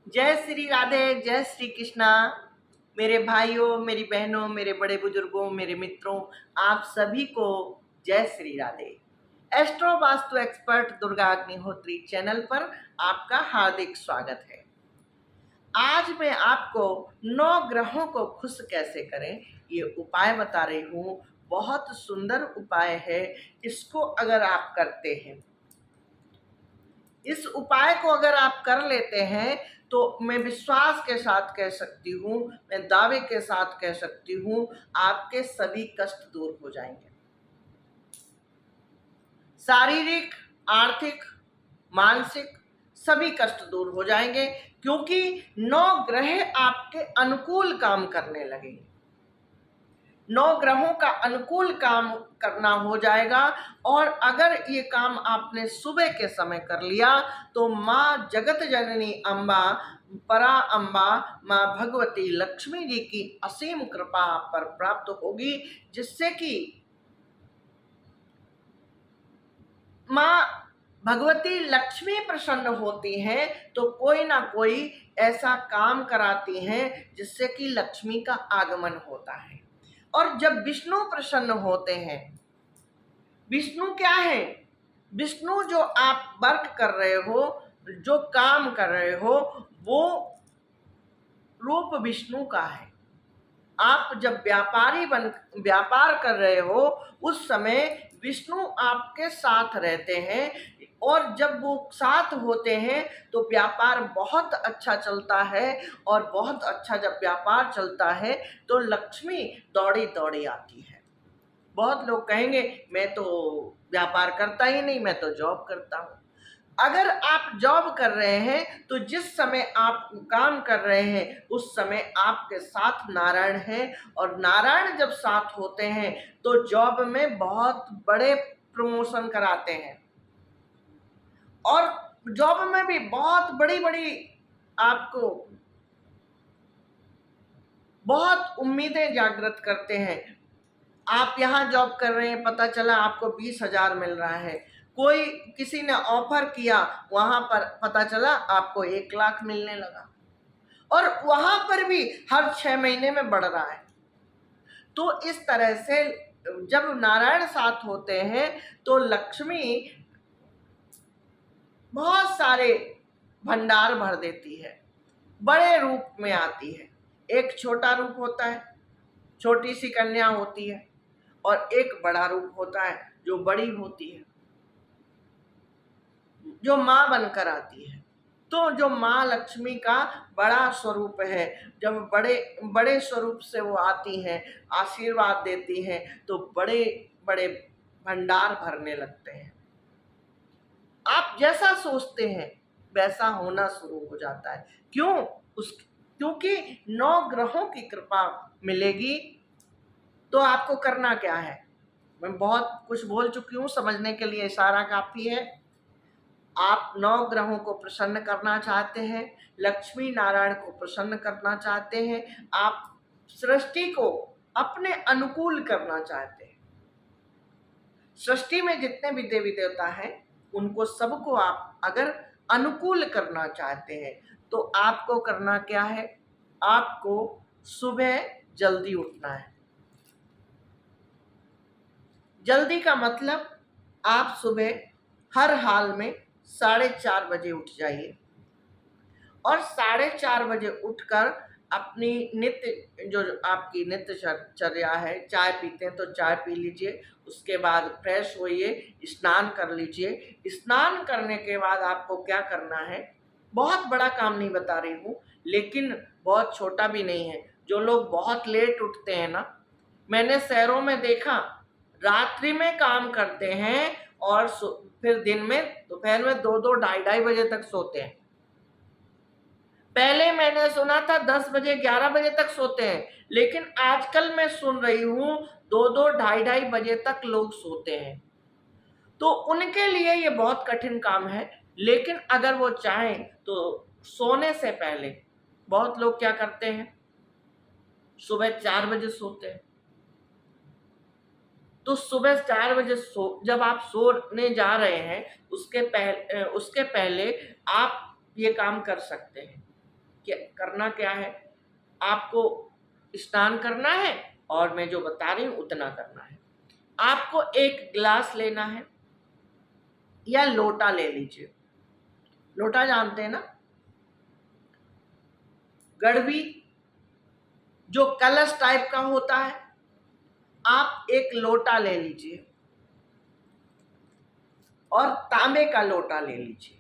जय श्री राधे, जय श्री कृष्णा। मेरे भाइयों, मेरी बहनों, मेरे बड़े बुजुर्गों, मेरे मित्रों, आप सभी को जय Shri Radhe. Astro vastu expert Durga Agnihotri channel पर आपका हार्दिक स्वागत है। आज मैं आपको 9 ग्रहों को खुश कैसे करें ये उपाय बता रही हूँ। बहुत सुंदर उपाय है। इसको अगर आप करते हैं, इस उपाय को अगर आप कर लेते हैं, तो मैं विश्वास के साथ कह सकती हूँ, मैं दावे के साथ कह सकती हूँ, आपके सभी कष्ट दूर हो जाएंगे। शारीरिक, आर्थिक, मानसिक सभी कष्ट दूर हो जाएंगे, क्योंकि 9 ग्रह आपके अनुकूल काम करने लगेंगे। 9 ग्रहों का अनुकूल काम करना हो जाएगा। और अगर ये काम आपने सुबह के समय कर लिया तो माँ जगत जननी अम्बा, परा अम्बा, माँ भगवती लक्ष्मी जी की असीम कृपा आप पर प्राप्त होगी, जिससे कि माँ भगवती लक्ष्मी प्रसन्न होती हैं तो कोई ना कोई ऐसा काम कराती हैं जिससे कि लक्ष्मी का आगमन होता है। और जब विष्णु प्रसन्न होते हैं, विष्णु क्या है? विष्णु जो आप वर्क कर रहे हो, जो काम कर रहे हो, वो रूप विष्णु का है। आप जब व्यापार कर रहे हो, उस समय विष्णु आपके साथ रहते हैं। और जब वो साथ होते हैं तो व्यापार बहुत अच्छा चलता है। और बहुत अच्छा जब व्यापार चलता है तो लक्ष्मी दौड़ी दौड़ी आती है। बहुत लोग कहेंगे मैं तो व्यापार करता ही नहीं, मैं तो जॉब करता हूँ। अगर आप जॉब कर रहे हैं तो जिस समय आप काम कर रहे हैं उस समय आपके साथ नारायण हैं। और नारायण जब साथ होते हैं तो जॉब में बहुत बड़े प्रमोशन कराते हैं। और जॉब में भी बहुत बड़ी बड़ी आपको बहुत उम्मीदें जागृत करते हैं। आप यहाँ जॉब कर रहे हैं, पता चला आपको 20,000 मिल रहा है। कोई किसी ने ऑफर किया, वहां पर पता चला आपको 1 लाख मिलने लगा। और वहां पर भी हर 6 महीने में बढ़ रहा है। तो इस तरह से जब नारायण साथ होते हैं तो लक्ष्मी बहुत सारे भंडार भर देती है, बड़े रूप में आती है। एक छोटा रूप होता है, छोटी सी कन्या होती है, और एक बड़ा रूप होता है जो बड़ी होती है, जो माँ बनकर आती है। तो जो माँ लक्ष्मी का बड़ा स्वरूप है, जब बड़े बड़े स्वरूप से वो आती हैं, आशीर्वाद देती हैं, तो बड़े बड़े भंडार भरने लगते हैं। आप जैसा सोचते हैं वैसा होना शुरू हो जाता है। क्यों? क्योंकि 9 ग्रहों की कृपा मिलेगी। तो आपको करना क्या है? मैं बहुत कुछ बोल चुकी हूँ, समझने के लिए इशारा काफी है। आप 9 ग्रहों को प्रसन्न करना चाहते हैं, लक्ष्मी नारायण को प्रसन्न करना चाहते हैं, आप सृष्टि को अपने अनुकूल करना चाहते हैं। सृष्टि में जितने भी देवी देवता हैं उनको सबको आप अगर अनुकूल करना चाहते हैं तो आपको करना क्या है? आपको सुबह जल्दी उठना है। जल्दी का मतलब आप सुबह हर हाल में 4:30 बजे उठ जाइए। और 4:30 बजे उठकर अपनी नित्य जो आपकी नित्य चर्या है, चाय पीते हैं तो चाय पी लीजिए, उसके बाद फ्रेश होइए, स्नान कर लीजिए। स्नान करने के बाद आपको क्या करना है? बहुत बड़ा काम नहीं बता रही हूँ, लेकिन बहुत छोटा भी नहीं है। जो लोग बहुत लेट उठते हैं ना, मैंने शहरों में देखा, रात्रि में काम करते हैं और फिर दिन में दोपहर में 2-2 ढाई-ढाई बजे तक सोते हैं। पहले मैंने सुना था 10 बजे 11 बजे तक सोते हैं, लेकिन आजकल मैं सुन रही हूँ 2-2 ढाई-ढाई बजे तक लोग सोते हैं। तो उनके लिए ये बहुत कठिन काम है। लेकिन अगर वो चाहें तो सोने से पहले बहुत लोग क्या करते हैं, सुबह 4 बजे सोते हैं। तो सुबह 4 बजे जब आप सोने जा रहे हैं उसके पहले आप ये काम कर सकते हैं। करना क्या है, आपको स्नान करना है और मैं जो बता रही हूँ उतना करना है। आपको एक गिलास लेना है या लोटा ले लीजिए। लोटा जानते हैं ना, गड़वी जो कलश टाइप का होता है, आप एक लोटा ले लीजिए और तांबे का लोटा ले लीजिए।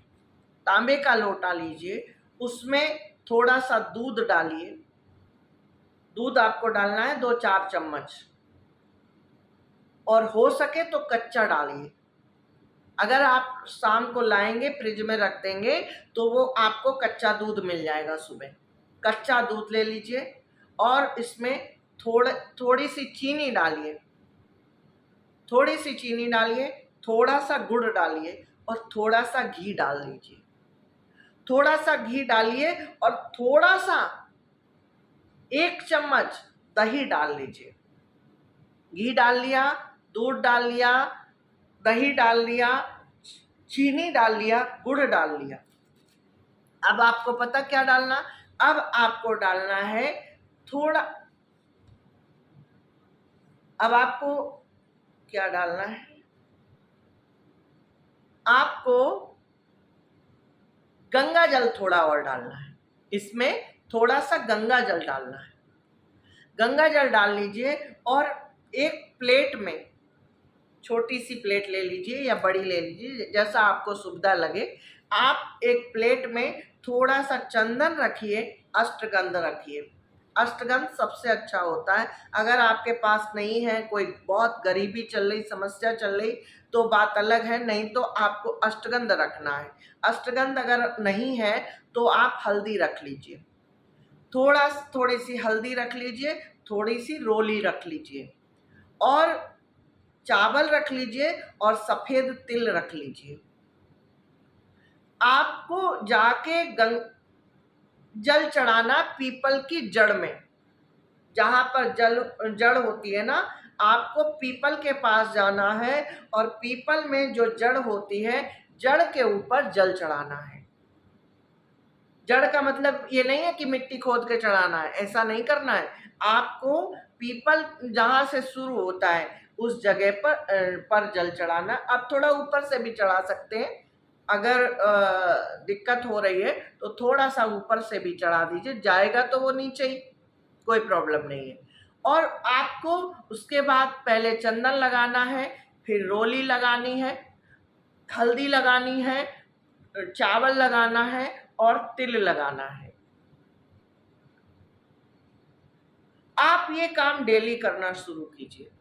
तांबे का लोटा लीजिए, उसमें थोड़ा सा दूध डालिए। दूध आपको डालना है 2-4 चम्मच, और हो सके तो कच्चा डालिए। अगर आप शाम को लाएंगे फ्रिज में रख देंगे तो वो आपको कच्चा दूध मिल जाएगा सुबह। कच्चा दूध ले लीजिए और इसमें थोड़ी सी चीनी डालिए, थोड़ी सी चीनी डालिए, थोड़ा सा गुड़ डालिए और थोड़ा सा घी डाल लीजिए। थोड़ा सा घी डालिए और थोड़ा सा 1 चम्मच दही डाल लीजिए। घी डाल लिया, दूध डाल लिया, दही डाल लिया, चीनी डाल लिया, गुड़ डाल लिया। अब आपको पता क्या डालना, अब आपको डालना है थोड़ा, अब आपको क्या डालना है, आपको गंगा जल थोड़ा और डालना है। इसमें थोड़ा सा गंगा जल डालना है। गंगा जल डाल लीजिए और एक प्लेट में, छोटी सी प्लेट ले लीजिए या बड़ी ले लीजिए, जैसा आपको सुविधा लगे। आप एक प्लेट में थोड़ा सा चंदन रखिए, अष्टगंध रखिए। अष्टगंध सबसे अच्छा होता है। अगर आपके पास नहीं है, कोई बहुत गरीबी चल रही, समस्या चल रही, तो बात अलग है, नहीं तो आपको अष्टगंध रखना है। अष्टगंध अगर नहीं है तो आप हल्दी रख लीजिए, थोड़ी सी हल्दी रख लीजिए, थोड़ी सी रोली रख लीजिए और चावल रख लीजिए और सफेद तिल रख लीजिए। आपको जाके जल चढ़ाना पीपल की जड़ में, जहां पर जड़ होती है ना, आपको पीपल के पास जाना है और पीपल में जो जड़ होती है, जड़ के ऊपर जल चढ़ाना है। जड़ का मतलब ये नहीं है कि मिट्टी खोद के चढ़ाना है, ऐसा नहीं करना है। आपको पीपल जहां से शुरू होता है उस जगह पर जल चढ़ाना। अब थोड़ा ऊपर से भी चढ़ा सकते हैं, अगर दिक्कत हो रही है तो थोड़ा सा ऊपर से भी चढ़ा दीजिए, जाएगा तो वो नीचे ही, कोई प्रॉब्लम नहीं है। और आपको उसके बाद पहले चंदन लगाना है, फिर रोली लगानी है, हल्दी लगानी है, चावल लगाना है और तिल लगाना है। आप ये काम डेली करना शुरू कीजिए।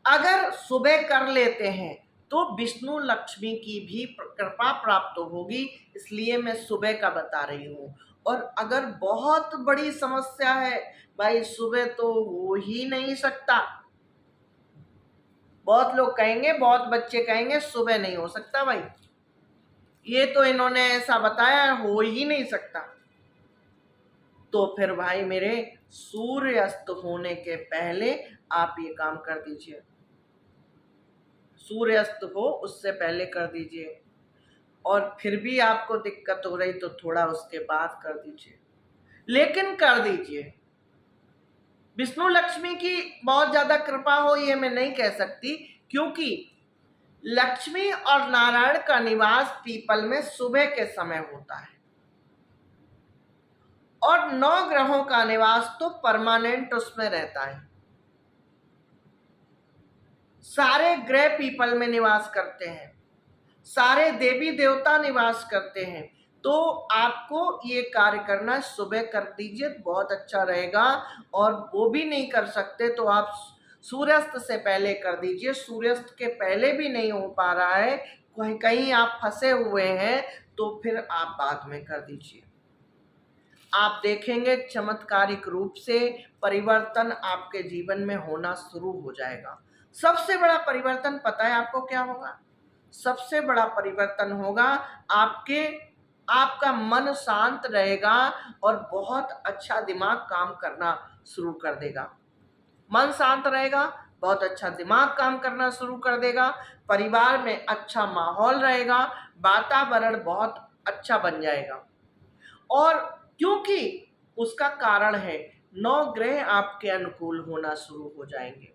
अगर सुबह कर लेते हैं तो विष्णु लक्ष्मी की भी कृपा प्राप्त होगी, इसलिए मैं सुबह का बता रही हूँ। और अगर बहुत बड़ी समस्या है भाई, सुबह तो हो ही नहीं सकता। बहुत लोग कहेंगे, बहुत बच्चे कहेंगे सुबह नहीं हो सकता भाई, ये तो इन्होंने ऐसा बताया, हो ही नहीं सकता। तो फिर भाई मेरे, सूर्य अस्त होने के पहले आप ये काम कर दीजिए। सूर्य अस्त हो उससे पहले कर दीजिए, और फिर भी आपको दिक्कत हो रही तो थोड़ा उसके बाद कर दीजिए, लेकिन कर दीजिए। विष्णु लक्ष्मी की बहुत ज्यादा कृपा हो ये मैं नहीं कह सकती, क्योंकि लक्ष्मी और नारायण का निवास पीपल में सुबह के समय होता है, और 9 ग्रहों का निवास तो परमानेंट उसमें रहता है। सारे ग्रह पीपल में निवास करते हैं, सारे देवी देवता निवास करते हैं। तो आपको ये कार्य करना, सुबह कर दीजिए, बहुत अच्छा रहेगा। और वो भी नहीं कर सकते तो आप सूर्यास्त से पहले कर दीजिए। सूर्यास्त के पहले भी नहीं हो पा रहा है, कहीं कहीं आप फंसे हुए हैं, तो फिर आप बाद में कर दीजिए। आप देखेंगे चमत्कारिक रूप से परिवर्तन आपके जीवन में होना शुरू हो जाएगा। सबसे बड़ा परिवर्तन पता है आपको क्या होगा? सबसे बड़ा परिवर्तन होगा आपका मन शांत रहेगा और बहुत अच्छा दिमाग काम करना शुरू कर देगा। मन शांत रहेगा, बहुत अच्छा दिमाग काम करना शुरू कर देगा, परिवार में अच्छा माहौल रहेगा, वातावरण बहुत अच्छा बन जाएगा। और क्योंकि उसका कारण है 9 ग्रह आपके अनुकूल होना शुरू हो जाएंगे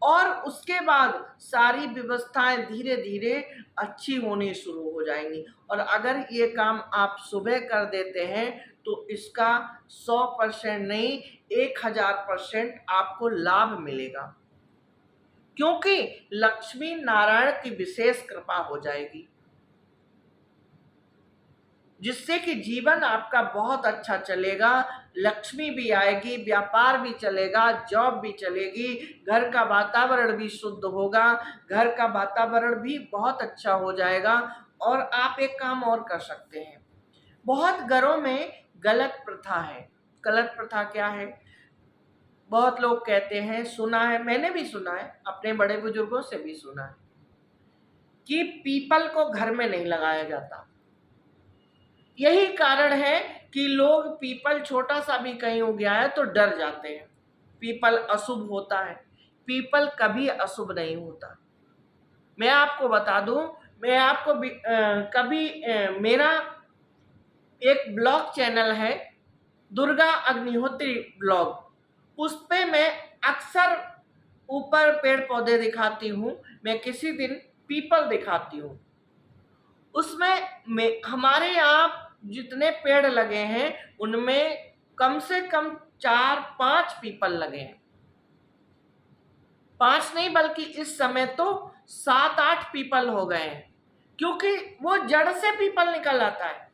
और उसके बाद सारी व्यवस्थाएं धीरे धीरे अच्छी होनी शुरू हो जाएंगी। और अगर ये काम आप सुबह कर देते हैं तो इसका 100% नहीं 1000% आपको लाभ मिलेगा, क्योंकि लक्ष्मी नारायण की विशेष कृपा हो जाएगी, जिससे कि जीवन आपका बहुत अच्छा चलेगा। लक्ष्मी भी आएगी, व्यापार भी चलेगा, जॉब भी चलेगी, घर का वातावरण भी शुद्ध होगा, घर का वातावरण भी बहुत अच्छा हो जाएगा। और आप एक काम और कर सकते हैं, बहुत घरों में गलत प्रथा है। गलत प्रथा क्या है? बहुत लोग कहते हैं, सुना है, मैंने भी सुना है, अपने बड़े बुजुर्गों से भी सुना है कि पीपल को घर में नहीं लगाया जाता। यही कारण है कि लोग पीपल छोटा सा भी कहीं उग गया है तो डर जाते हैं। पीपल अशुभ होता है, पीपल कभी अशुभ नहीं होता। मैं आपको बता दूं, मैं आपको मेरा एक ब्लॉग चैनल है, दुर्गा अग्निहोत्री ब्लॉग, उस पे मैं अक्सर ऊपर पेड़ पौधे दिखाती हूँ। मैं किसी दिन पीपल दिखाती हूँ। उसमें हमारे यहाँ जितने पेड़ लगे हैं उनमें कम से कम 4-5 पीपल लगे हैं। 5 नहीं बल्कि इस समय तो 7-8 पीपल हो गए हैं, क्योंकि वो जड़ से पीपल निकल आता है।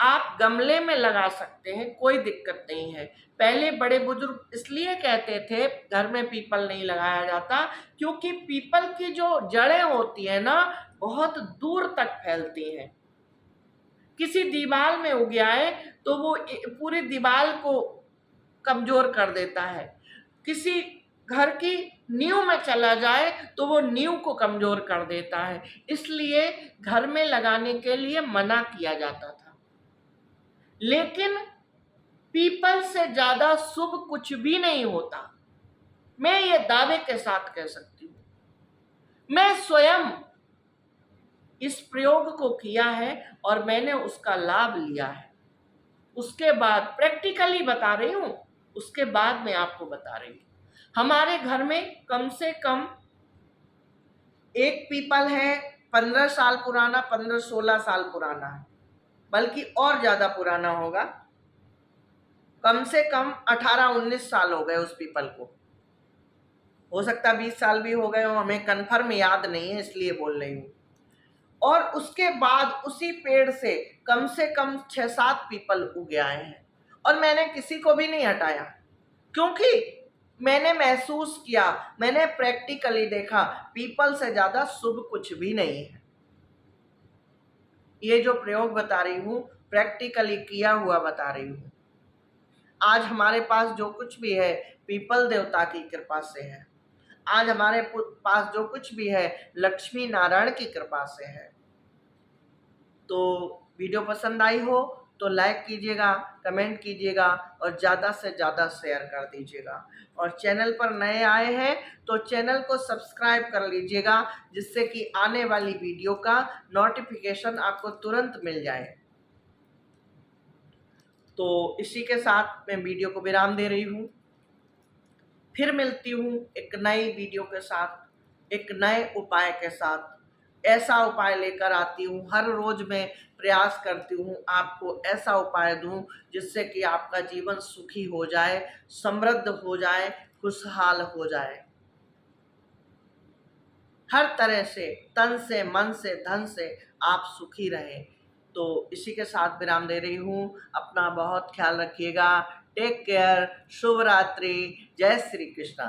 आप गमले में लगा सकते हैं, कोई दिक्कत नहीं है। पहले बड़े बुजुर्ग इसलिए कहते थे घर में पीपल नहीं लगाया जाता, क्योंकि पीपल की जो जड़ें होती है ना, बहुत दूर तक फैलती हैं। किसी दीवार में उग जाए तो वो पूरी दीवार को कमजोर कर देता है। किसी घर की नींव में चला जाए तो वो नींव को कमजोर कर देता है। इसलिए घर में लगाने के लिए मना किया जाता था। लेकिन पीपल से ज्यादा शुभ कुछ भी नहीं होता, मैं ये दावे के साथ कह सकती हूँ। मैं स्वयं इस प्रयोग को किया है और मैंने उसका लाभ लिया है। उसके बाद प्रैक्टिकली बता रही हूँ, उसके बाद मैं आपको बता रही हूँ। हमारे घर में कम से कम एक पीपल है 15 साल पुराना, 15-16 साल पुराना है, बल्कि और ज्यादा पुराना होगा। कम से कम 18-19 साल हो गए उस पीपल को, हो सकता 20 साल भी हो गए हो, हमें कन्फर्म याद नहीं है इसलिए बोल रही हूँ। और उसके बाद उसी पेड़ से कम 6-7 पीपल उग आए हैं और मैंने किसी को भी नहीं हटाया, क्योंकि मैंने महसूस किया, मैंने प्रैक्टिकली देखा, पीपल से ज्यादा शुभ कुछ भी नहीं है। ये जो प्रयोग बता रही हूँ प्रैक्टिकली किया हुआ बता रही हूँ। आज हमारे पास जो कुछ भी है पीपल देवता की कृपा से है। आज हमारे पास जो कुछ भी है लक्ष्मी नारायण की कृपा से है। तो वीडियो पसंद आई हो तो लाइक कीजिएगा, कमेंट कीजिएगा और ज़्यादा से ज़्यादा शेयर कर दीजिएगा। और चैनल पर नए आए हैं तो चैनल को सब्सक्राइब कर लीजिएगा, जिससे कि आने वाली वीडियो का नोटिफिकेशन आपको तुरंत मिल जाए। तो इसी के साथ मैं वीडियो को विराम दे रही हूँ। फिर मिलती हूँ एक नई वीडियो के साथ, एक नए उपाय के साथ। ऐसा उपाय लेकर आती हूँ, हर रोज मैं प्रयास करती हूँ आपको ऐसा उपाय दूँ जिससे कि आपका जीवन सुखी हो जाए, समृद्ध हो जाए, खुशहाल हो जाए, हर तरह से, तन से, मन से, धन से आप सुखी रहें। तो इसी के साथ विराम दे रही हूँ। अपना बहुत ख्याल रखिएगा। Take care. शुभ रात्रि। जय श्री कृष्णा।